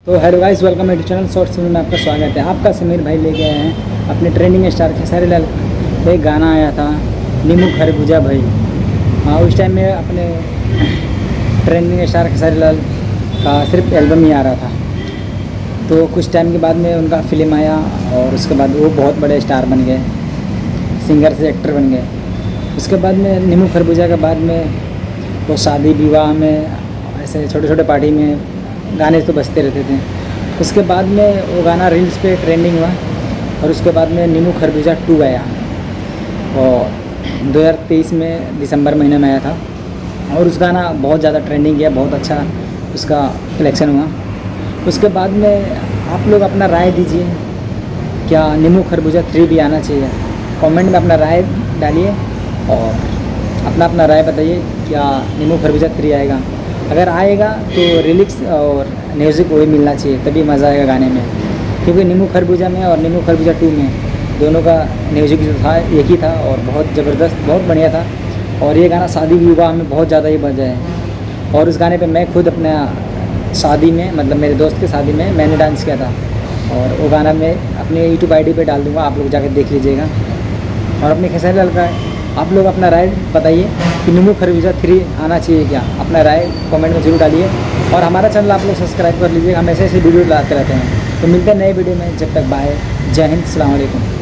तो hello guys, welcome to channel short film में आपका स्वागत है। आपका समीर भाई लेके आए हैं अपने ट्रेंडिंग स्टार खेसारी लाल पे एक गाना आया था नीमू खरबूजा भाई। हाँ, उस टाइम में अपने ट्रेंडिंग स्टार खेसारी लाल का सिर्फ एल्बम ही आ रहा था। तो कुछ टाइम के बाद में उनका फिल्म आया और उसके बाद वो बहुत बड़े स्टार बन गए, सिंगर से एक्टर बन गए। उसके बाद में नीमू खरबूजा के बाद में वो शादी विवाह में ऐसे छोटे छोटे पार्टी में गाने तो बजते रहते थे। उसके बाद में वो गाना रील्स पे ट्रेंडिंग हुआ और उसके बाद में नीमू खरबूजा 2 आया और 2023 में दिसंबर महीने में आया था और उस गाना बहुत ज़्यादा ट्रेंडिंग किया, बहुत अच्छा उसका कलेक्शन हुआ। उसके बाद में आप लोग अपना राय दीजिए, क्या नीमू खरबूजा 3 भी आना चाहिए? कमेंट में अपना राय डालिए और अपना राय बताइए, क्या नीमू खरबूजा 3 आएगा? अगर आएगा तो लिरिक्स और म्यूज़िक वही मिलना चाहिए, तभी मज़ा आएगा गाने में। क्योंकि नीमू खरबूजा में और नीमू खरबूजा 2 में दोनों का म्यूज़िक जो था एक ही था और बहुत ज़बरदस्त, बहुत बढ़िया था। और ये गाना शादी विवाह में बहुत ज़्यादा ही बजा है और उस गाने पे मैं खुद अपने शादी में, मतलब मेरे दोस्त की शादी में मैंने डांस किया था। और वो गाना मैं अपने यूट्यूब ID पे डाल दूँगा, आप लोग जाकर देख लीजिएगा। और अपने खेसारी लाल का आप लोग अपना राय बताइए कि नीमू खरबूजा 3 आना चाहिए क्या? अपना राय कमेंट में ज़रूर डालिए और हमारा चैनल आप लोग सब्सक्राइब कर लीजिएगा, हम ऐसे वीडियो लाते रहते हैं। तो मिलते हैं नए वीडियो में, जब तक बाय, जय हिंद, अस्सलाम वालेकुम।